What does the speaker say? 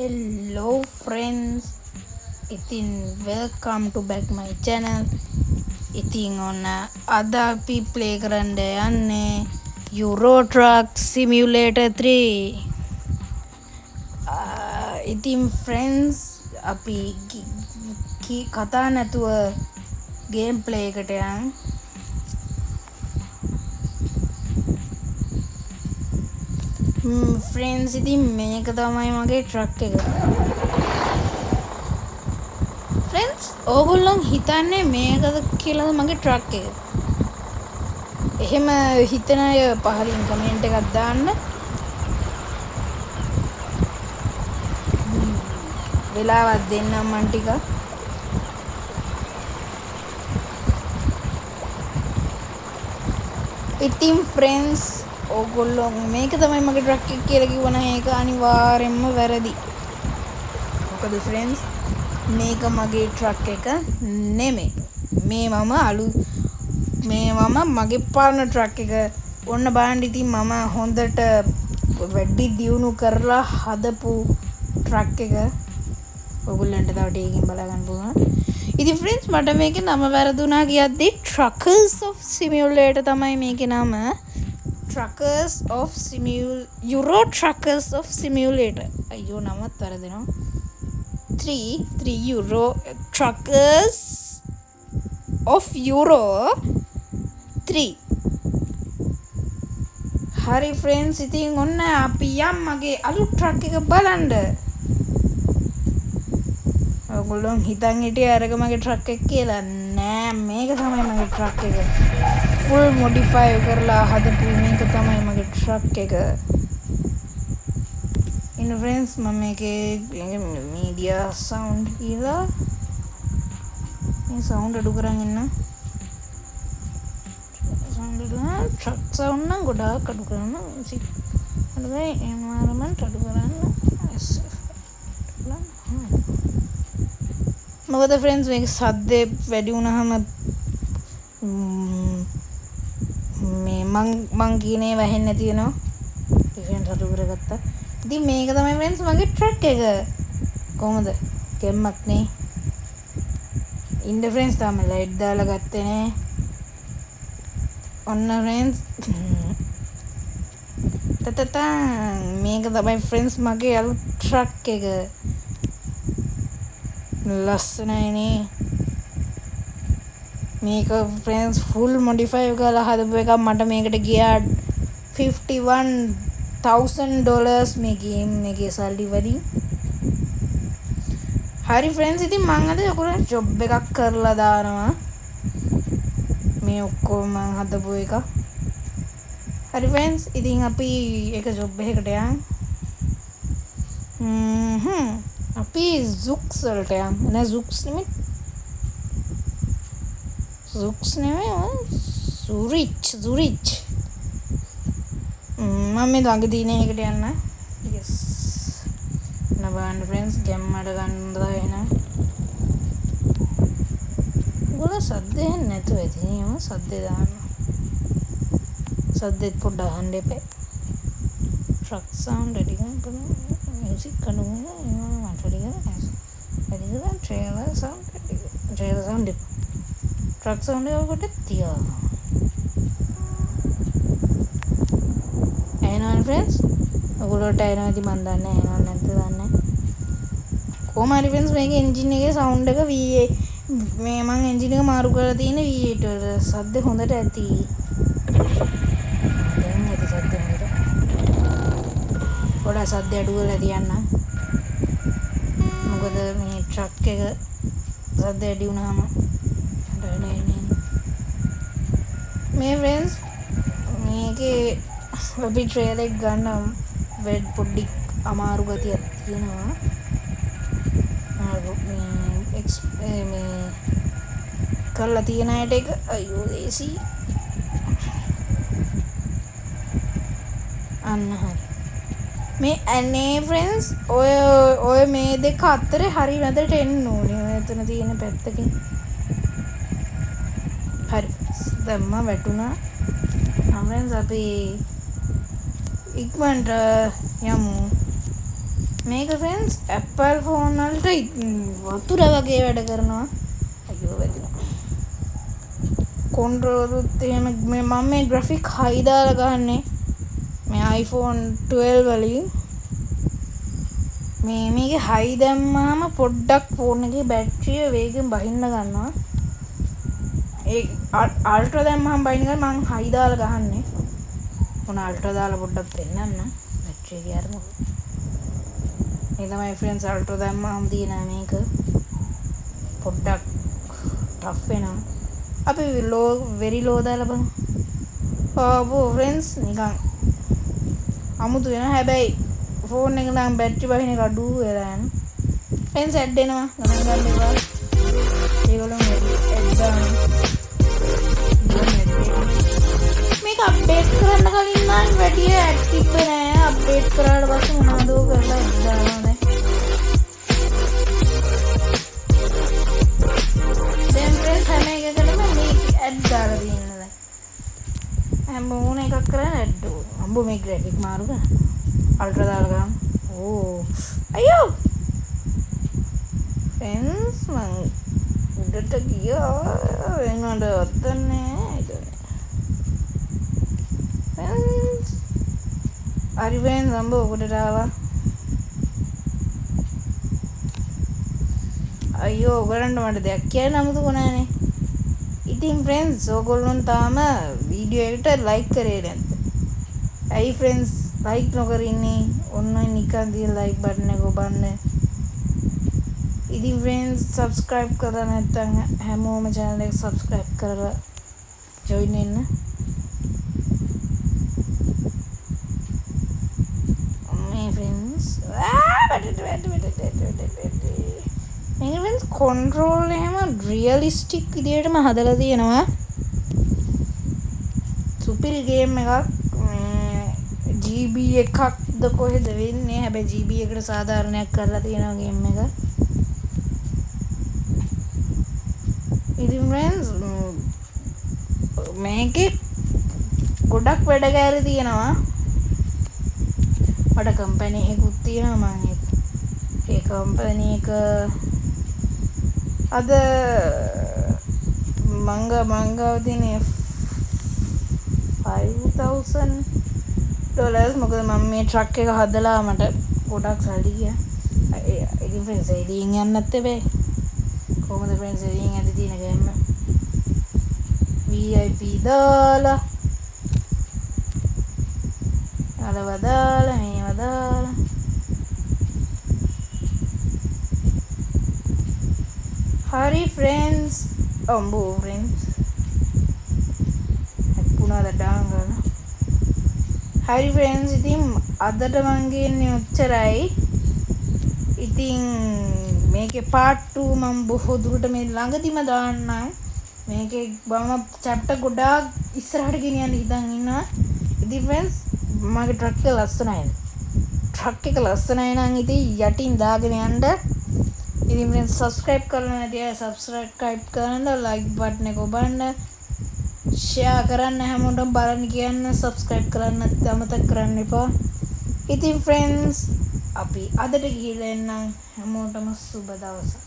Hello friends, ඉතින් welcome to back my channel. ඉතින් ඔන්න අද අපි play කරන්න යන්නේ Euro Truck Simulator 3. ඉතින් friends අපි කතා නැතුව game play එකට යන්. friends ඉතින් මේක තමයි මගේ truck එක. friends ඕගොල්ලෝ හිතන්නේ මේකද කියලාද මගේ truck එක? එහෙම හිතන අය පහලින් කමෙන්ට් එකක් දාන්න. වෙලාවක් දෙන්නම් මන් ටික. ඉතින් friends ඕගොල්ලෝ මේක තමයි මගේ ට්‍රක් එක කියලා කිව්වනම් ඒක අනිවාර්යෙන්ම වැරදි. මොකද friends මේක මගේ ට්‍රක් එක නෙමෙයි. මේ මම මගේ පාරන ට්‍රක් එක. ඔන්න බලන්න ඉතින් මම හොඳට වැඩි දියුණු කරලා හදපු ට්‍රක් එක. ඔයගොල්ලන්ට තව ටිකකින් බලා ගන්න පුළුවන්. ඉතින් friends මට මේකේ නම වැරදුනා කියද්දි Truckers of Simulator තමයි මේකේ නම. Truckers of Euro Truckers of Simulator. අයියෝ නමත් වැරදෙනවා. 3 Euro Truckers of Euro 3. හරි friends ඉතින් ඔන්න අපි යම් මගේ අලුත් ට්‍රක් එක බලන්න. ඔයගොල්ලෝ හිතන් හිටියේ අරක මගේ ට්‍රක් එක කියලා. නෑ මේක තමයි මගේ ට්‍රක් එක. full modify කරලා හදපු මේක තමයි මගේ ට්‍රක් එක. ඉන්න friends මම මේකේ media sound කියලා මේ sound අඩු කරන් ඉන්න. sound අඩු truck sound නම් ගොඩාක් අඩු කරන්න. අඩුයි environment අඩු කරන්න. මොකද friends මේක සද්දේ වැඩි වුණාම මේ මං කියන්නේ වැහෙන්නේ නැති වෙනවා. ඩිෆරන්ට් අඩු කරගත්තා. ඉතින් මේක තමයි friends මගේ ට්‍රක් එක. කොහමද? කෙම්මක් නේ. ඉන්න friends තමයි ලයිට් දාලා ගත්තේ නේ. ඔන්න friends මේක තමයි friends මගේ අලුත් ට්‍රක් එක. ලස්සනයි නේ. මේක friends full modify කරලා හදපු එකක්. මට මේකට ගියා $51,000 මේ ගේම් එකේ සල්ලි වලින්. හරි friends ඉතින් මම අද ඔයගොල්ලන්ට ජොබ් එකක් කරලා දානවා. මේ ඔක්කොම මම හදපු එක. හරි friends ඉතින් අපි එක ජොබ් එකකට යන්. අපි Zoox වලට යන්. නෑ Zoox නෙමෙයි. Zoox නෙමෙයි. Zurich. මම මේ ළඟ දින එකට යන්න. yes නබන්න friends ගැම්මඩ ගන්නදා එන. ගොල්ලෝ සද්දේ නැතුව ඉතින් මම සද්දේ දාන්න. සද්දෙත් පොඩ්ඩක් අහන්න එපා. truck sound ready කරන music කනුනේ මම ready කරන trailer sound truck sound එකට තියා. එහෙනම් friends ඔයගොල්ලෝට එනවාද මන් දන්නේ එහෙනම් නැද්ද දන්නේ. කොහොම හරි friends මේකේ engine එකේ sound එක V8 මේ මං engine එක මාරු කරලා තියෙන V8 වල සද්ද හොඳට ඇති. දැන් ඇති සද්ද හොඳට. පොඩ්ඩක් සද්ද අඩු කරලා තියන්න. මොකද මේ truck එක සද්ද ඇඩි වුණාම මේ friends මේකේ අපි ට්‍රේලර් එක ගන්න වෙඩ් පොඩ්ඩක් අමාරු ගතියක් තියෙනවා. මේ කරලා තියෙන ඇට එක අයියෝ ලේසි. අන්න හරි. මේ අනේ friends ඔය මේ දෙක අතරේ හරි මැදට එන්න ඕනේ. එතන තියෙන පැත්තකින්. හරි. දැම්ම වැටුණා. නම් friends අපි ඉක්මනට යමු. මේක ෆ්‍රෙන්ඩ්ස් Apple ෆෝන් වලට වතුර වගේ වැඩ කරනවා. අයියෝ වැදුනා. කොන්ට්‍රෝලුත් එහෙම මම මේ ග්‍රැෆික් හයි දාලා ගහන්නේ මේ iPhone 12 වලින්. මේකේ හයි දැම්මාම පොඩ්ඩක් ෆෝන් එකේ බැටරිය වේගෙන් බහින්න ගන්නවා. ඒ අල්ට්‍රා දැම්මම බහින්න ගන්න මං හයි දාලා ගහන්නේ. මොන අල්ට්‍රා දාලා පොඩ්ඩක් පෙන්නන්න බැටරිය එකේ අරමු. මේ තමයි ෆ්‍රෙන්ඩ්ස් අල්ට්‍රා දැම්මම දින මේක පොඩ්ඩක් ටෆ් වෙනවා. අපි ලෝ වෙරි ලෝ දාලා බලමු. ආවෝ ෆ්‍රෙන්ඩ්ස් නිකන් අමුතු වෙනවා. හැබැයි ෆෝන් එක නම් බැටරි බහින එක අඩු වෙලා යන. ෆ්‍රෙන්ඩ්ස් ඇඩ් එනවා. ගණන් ගන්න එපා. ඒගොල්ලෝ ඇඩ් දානවා. මේක අප්ඩේට් කරන්න කලින් නම් වැඩි ඇඩ් තිබ්බේ නෑ. අප්ඩේට් කරාට පස්සේ මොනවද කරලා ඇඩ් දානවා නේ. දැන් ෆ්‍රෙන්ඩ්ස් හැම එකකටම මේක ඇඩ් දාලා තියෙනවා දැන්. හැම ඕන එකක් කරලා ඇඩ් ඕන. අම්බෝ මේ ග්‍රැෆික් මාරු කරා. අල්ට්‍රා දාලා ගන්න. ඕ අයියෝ ෆ්‍රෙන්ඩ්ස් මං උඩට ගියා වෙනවද ඔතනේ ෆ්‍රෙන්ඩ්ස් හරි ෆ්‍රෙන්ඩ්ස් අම්බෝ උඩට ආවා. අයියෝ ඔයගලන්ට මට දෙයක් කියන්න අමුතුක නෑනේ. ඉතින් ෆ්‍රෙන්ඩ්ස් ඔයගොල්ලෝ තාම වීඩියෝ එකට ලයික් කරේ නැද්ද? ඇයි ෆ්‍රෙන්ඩ්ස් ලයික් නොකර ඉන්නේ? ඔන්න නිකන් දිහා ලයික් බටන් එක ඔබන්න. ඉතින් ෆ්‍රෙන්ඩ්ස් subscribe කරලා නැත්නම් හැමෝම channel එක subscribe කරලා join වෙන්න. මේ ෆ්‍රෙන්ඩ්ස් මේක ෆ්‍රෙන්ඩ්ස් control එහෙම realistic විදියටම හදලා තියෙනවා. සුපිරි ගේම් එකක්. GB එකක්ද කොහෙද වෙන්නේ? හැබැයි GB එකට සාධාරණයක් කරලා තියෙනවා ගේම් එක. ඉතින් ෆ්‍රෙන්ඩ්ස් මේකේ ගොඩක් වැඩ කැරි තියෙනවා. මට කම්පැනි එකකුත් තියෙනවා මම ඒ කම්පැනි එක අද මංගාව තියෙන $5,000 මොකද මම මේ ට්‍රක් එක හදලා මට ගොඩක් සල්ලි ගියා. ඉතින් ෆ්‍රෙන්ඩ්ස් එළියෙන් යන්නත් බෑ. කොහොමද ෆ්‍රෙන්ඩ්ස් එළියෙන් යද්දි තියෙන ගේම් VIP දාලා අරව දාලා මේව දාලා හරි ෆ්‍රෙන්ඩ්ස් අම්බෝ ෆ්‍රෙන්ඩ්ස් පුනාද ඩාංගන හරි ෆ්‍රෙන්ඩ්ස් ඉතින් අදට මං ගේන්නේ ඔච්චරයි. ඉතින් මේකේ part 2 මම බොහෝ දුරට මේ ළඟදිම දාන්නම්. මේකේ මම chapter ගොඩාක් ඉස්සරහට ගෙනියන්න හිතන් ඉන්නවා. ඉතින් ෆ්‍රෙන්ඩ්ස් මගේ ට්‍රක් එක ලස්සනයි. ට්‍රක් එක ලස්සනයි නම් ඉතින් යටින් දාගෙන යන්න. ඉතින් ෆ්‍රෙන්ඩ්ස් subscribe කරලා නැති අය subscribe කරන්න, like button එක ඔබන්න, share කරන්න, හැමෝටම බලන්න කියන්න, subscribe කරන්නත් අමතක කරන්න එපා. ඉතින් ෆ්‍රෙන්ඩ්ස් අපි අදට ගිහිල්ලා එන්නම්. හැමෝටම සුබ දවසක්.